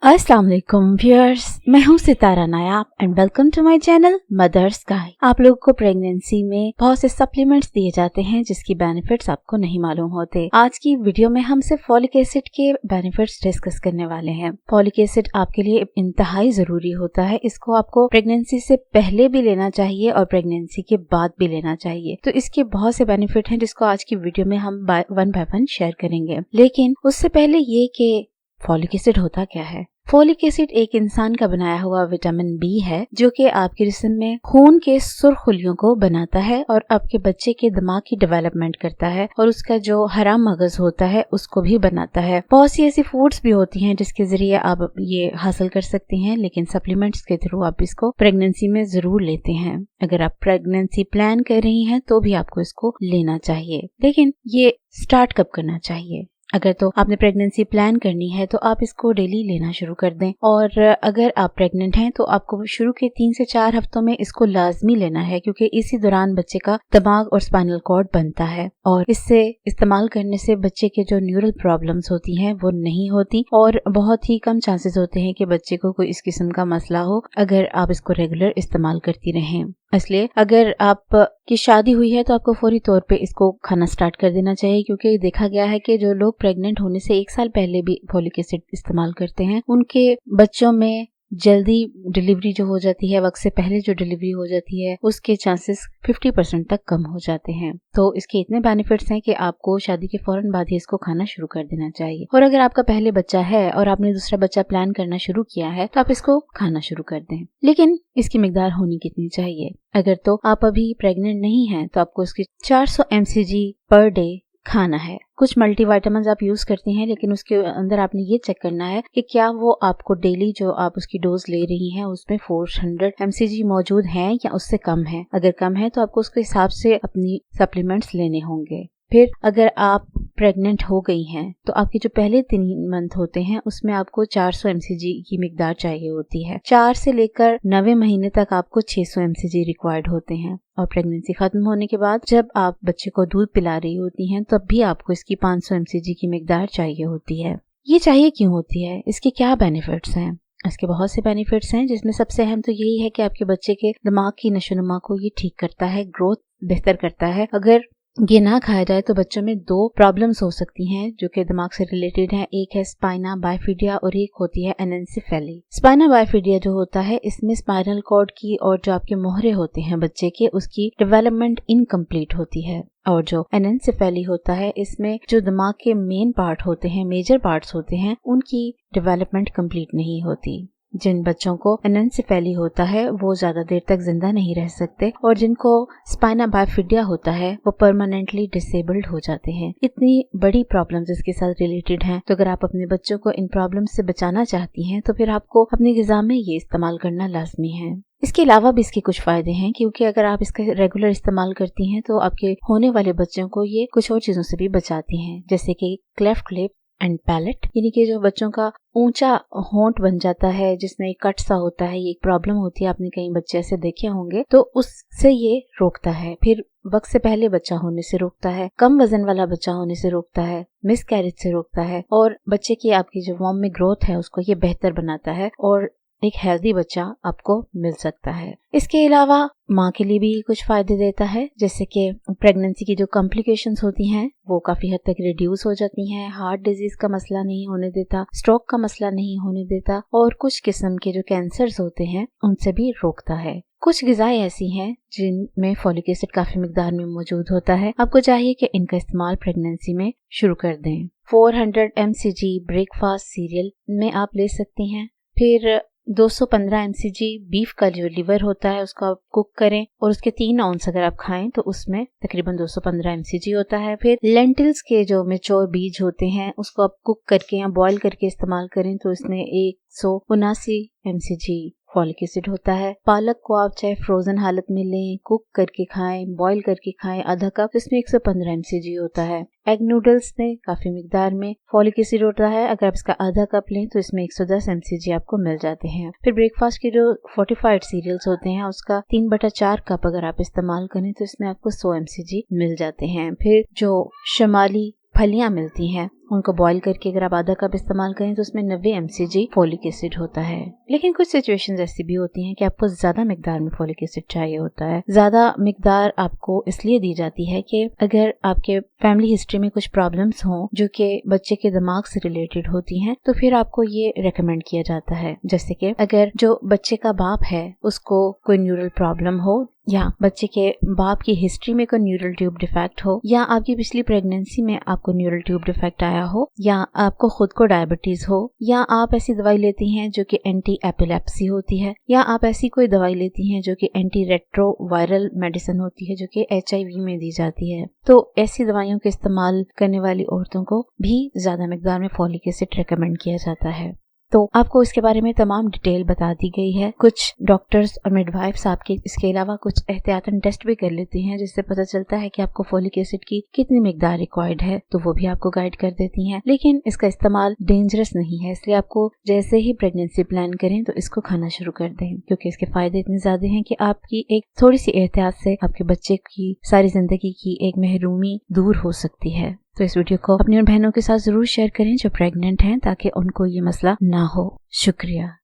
अस्सलाम वालेकुम व्यूअर्स, मैं हूं Sitara Nayab and welcome to my channel mothers guide. आप लोगों को प्रेगनेंसी में बहुत से सप्लीमेंट्स दिए जाते हैं जिसकी बेनिफिट्स आपको नहीं मालूम होते। आज की वीडियो में हम सिर्फ फॉलिक एसिड के बेनिफिट्स डिस्कस करने वाले हैं। फॉलिक एसिड आपके लिए इंतहाई जरूरी होता है। इसको आपको प्रेगनेंसी से पहले भी लेना चाहिए और प्रेगनेंसी के बाद भी लेना चाहिए। तो इसके बहुत से बेनिफिट हैं जिसको आज की वीडियो में हम वन बाय वन शेयर करेंगे। लेकिन उससे पहले ये कि फॉलिक एसिड होता क्या है। फोलिक एसिड एक इंसान का बनाया हुआ विटामिन बी है जो कि आपके जिस्म में खून के सुर्खुलियों को बनाता है और आपके बच्चे के दिमाग की डेवलपमेंट करता है और उसका जो हरा मगज होता है उसको भी बनाता है। बहुत सी ऐसी फूड्स भी होती हैं जिसके जरिए आप ये हासिल कर सकती हैं, लेकिन सप्लीमेंट्स के थ्रू आप इसको प्रेगनेंसी में जरूर लेते हैं। अगर आप प्रेगनेंसी प्लान कर रही हैं तो भी आपको इसको लेना चाहिए। लेकिन ये स्टार्ट कब करना चाहिए? अगर तो आपने प्रेगनेंसी प्लान करनी है तो आप इसको डेली लेना शुरू कर दें, और अगर आप प्रेग्नेंट हैं तो आपको शुरू के 3 से 4 हफ्तों में इसको लाजमी लेना है, क्योंकि इसी दौरान बच्चे का दिमाग और स्पाइनल कॉर्ड बनता है और इससे इस्तेमाल करने से बच्चे के जो न्यूरल प्रॉब्लम्स होती हैं वो नहीं होती और बहुत ही कम चांसेस होते हैं कि बच्चे को कोई इस किस्म का मसला हो अगर आप इसको रेगुलर इस्तेमाल करती रहें। इसलिए अगर आप की शादी हुई है तो आपको फौरी तौर पे इसको खाना स्टार्ट कर देना चाहिए, क्योंकि देखा गया है कि जो लोग प्रेग्नेंट होने से 1 साल पहले भी फॉलिक एसिड इस्तेमाल करते हैं उनके बच्चों में जल्दी डिलीवरी जो हो जाती है, वक्त से पहले जो डिलीवरी हो जाती है उसके चांसेस 50% तक कम हो जाते हैं। तो इसके इतने बेनिफिट्स हैं कि आपको शादी के फौरन बाद ही इसको खाना शुरू कर देना चाहिए। और अगर आपका पहले बच्चा है और आपने दूसरा बच्चा प्लान करना शुरू किया है तो आप इसको खाना शुरू कर दें। लेकिन इसकी मिकदार होनी कितनी चाहिए? अगर तो आप अभी प्रेग्नेंट नहीं हैं तो आपको इसकी 400 mcg पर डे खाना है। कुछ मल्टीविटामिन्स आप यूज करती हैं, लेकिन उसके अंदर आपने ये चेक करना है कि क्या वो आपको डेली जो आप उसकी डोज ले रही हैं उसमें 400 mcg मौजूद हैं या उससे कम है। अगर कम है तो आपको उसके हिसाब से अपनी सप्लीमेंट्स लेने होंगे। फिर अगर आप प्रेग्नेंट हो गई हैं तो आपके जो पहले 3 मंथ होते हैं उसमें आपको 400 mcg की मिकदार चाहिए होती है। 4 से लेकर 9वें महीने तक आपको 600 mcg रिक्वायर्ड होते हैं। और प्रेगनेंसी खत्म होने के बाद जब आप बच्चे को दूध पिला रही होती हैं तब भी आपको इसकी 500 mcg की मिकदार चाहिए होती है। ये चाहिए क्यों होती है? इसके क्या बेनिफिट्स हैं? इसके बहुत से बेनिफिट्स हैं, जिसमें सबसे अहम तो यही है कि आपके बच्चे के दिमाग की नशोनुमा को ये ठीक करता है, ग्रोथ बेहतर करता है। अगर ये ना खाया जाए तो बच्चों में 2 प्रॉब्लम्स हो सकती हैं जो कि दिमाग से रिलेटेड हैं। एक है स्पाइना बाइफिडिया और एक होती है एनेंसेफेली। स्पाइना बाइफिडिया जो होता है इसमें स्पाइनल कॉर्ड की और जो आपके मोहरे होते हैं बच्चे के उसकी डेवलपमेंट इनकम्प्लीट होती है। और जो एनेंसेफेली होता है इसमें जो दिमाग के मेन पार्ट होते हैं, मेजर पार्ट्स होते हैं, उनकी डेवलपमेंट कंप्लीट नहीं होती। जिन बच्चों को एनेंसेफेली होता है वो ज्यादा देर तक जिंदा नहीं रह सकते और जिनको स्पाइना बाइफिडिया होता है वो परमानेंटली डिसेबल्ड हो जाते हैं। इतनी बड़ी प्रॉब्लम्स इसके साथ रिलेटेड हैं, तो अगर आप अपने बच्चों को इन प्रॉब्लम्स से बचाना चाहती हैं तो फिर आपको अपनी ग़िज़ा में ये इस्तेमाल करना लाजमी है। इसके अलावा भी इसके कुछ फायदे हैं, क्योंकि अगर आप इसका रेगुलर इस्तेमाल करती हैं तो आपके होने वाले बच्चों को ये कुछ और चीजों से भी बचाती हैं, जैसे कि क्लेफ्ट लिप एंड पैलेट, यानी कि जो बच्चों का ऊंचा होंठ बन जाता है जिसमें एक कट सा होता है, ये एक प्रॉब्लम होती है, आपने कई बच्चे ऐसे देखे होंगे, तो उससे ये रोकता है। फिर वक्त से पहले बच्चा होने से रोकता है, कम वजन वाला बच्चा होने से रोकता है, मिस कैरेज से रोकता है और बच्चे की आपकी जो वॉम में ग्रोथ है उसको ये बेहतर बनाता है और एक हेल्दी बच्चा आपको मिल सकता है। इसके अलावा माँ के लिए भी कुछ फायदे देता है, जैसे कि प्रेगनेंसी की जो कॉम्प्लिकेशंस होती हैं वो काफी हद तक रिड्यूस हो जाती हैं। हार्ट डिजीज का मसला नहीं होने देता, स्ट्रोक का मसला नहीं होने देता और कुछ किस्म के जो कैंसर्स होते हैं उनसे भी रोकता है। कुछ ग़िज़ाएं ऐसी हैं जिनमें फॉलिक एसिड काफी मिकदार में मौजूद होता है। आपको चाहिए कि इनका इस्तेमाल प्रेगनेंसी में शुरू कर दें। 400 mcg ब्रेकफास्ट सीरियल में आप ले सकती हैं। फिर 215 mcg बीफ का जो लिवर होता है उसको आप कुक करें और उसके 3 आउंस अगर आप खाएं तो उसमें तकरीबन 215 mcg होता है। फिर लेंटिल्स के जो मेच्योर बीज होते हैं उसको आप कुक करके या बॉईल करके इस्तेमाल करें तो इसमें 179 mcg फॉलिक एसिड होता है। पालक को आप चाहे फ्रोजन हालत में लें, कुक करके खाएं, बॉईल करके खाएं आधा कप, इसमें 115 mcg होता है। एग नूडल्स में काफी मिकदार में फॉलिक एसिड होता है, अगर आप इसका आधा कप लें तो इसमें 110 mcg आपको मिल जाते हैं। फिर ब्रेकफास्ट के जो फोर्टिफाइड सीरियल्स होते हैं उसका 3/4 कप अगर आप इस्तेमाल करें तो इसमें आपको 100 mcg मिल जाते हैं। फिर जो शमाली फलियां मिलती हैं उनको बॉईल करके अगर आप आधा कप इस्तेमाल करें तो उसमें 90 mcg फोलिक एसिड होता है। लेकिन कुछ सिचुएशंस ऐसी भी होती हैं कि आपको ज्यादा मिकदार में फोलिक एसिड चाहिए होता है। ज्यादा मिकदार आपको इसलिए दी जाती है कि अगर आपके फैमिली हिस्ट्री में कुछ प्रॉब्लम्स हों जो कि बच्चे के दिमाग से रिलेटेड होती हैं, तो फिर आपको ये रेकमेंड किया जाता है। जैसे कि अगर जो बच्चे का बाप है उसको कोई न्यूरल प्रॉब्लम हो, या बच्चे के बाप की हिस्ट्री में कोई न्यूरल ट्यूब डिफेक्ट हो, या आपकी पिछली प्रेगनेंसी में आपको न्यूरल ट्यूब डिफेक्ट आया हो, या आपको खुद को डायबिटीज हो, या आप ऐसी दवाई लेती हैं जो कि एंटी एपिलेप्सी होती है, या आप ऐसी कोई दवाई लेती हैं जो कि एंटी रेट्रोवायरल मेडिसिन होती है जो कि HIV में दी जाती है, तो ऐसी दवाइयों के इस्तेमाल करने वाली औरतों को भी ज्यादा मिकदार में फोलिक एसिड रेकमेंड किया जाता है। तो आपको इसके बारे में तमाम डिटेल बता दी गई है। कुछ डॉक्टर्स और मिडवाइफ्स आपके इसके अलावा कुछ एहतियातन टेस्ट भी कर लेती हैं जिससे पता चलता है कि आपको फोलिक एसिड की कितनी मिकदार रिक्वायर्ड है, तो वो भी आपको गाइड कर देती हैं। लेकिन इसका इस्तेमाल डेंजरस नहीं है, इसलिए आपको जैसे ही प्रेगनेंसी प्लान करें तो इसको खाना शुरू कर दें, क्योंकि इसके फायदे इतने ज्यादा हैं कि आपकी एक थोड़ी सी एहतियात से आपके बच्चे की सारी जिंदगी की एक महरूमी दूर हो सकती है। तो इस वीडियो को अपनी और बहनों के साथ जरूर शेयर करें जो प्रेग्नेंट हैं, ताकि उनको ये मसला ना हो। शुक्रिया।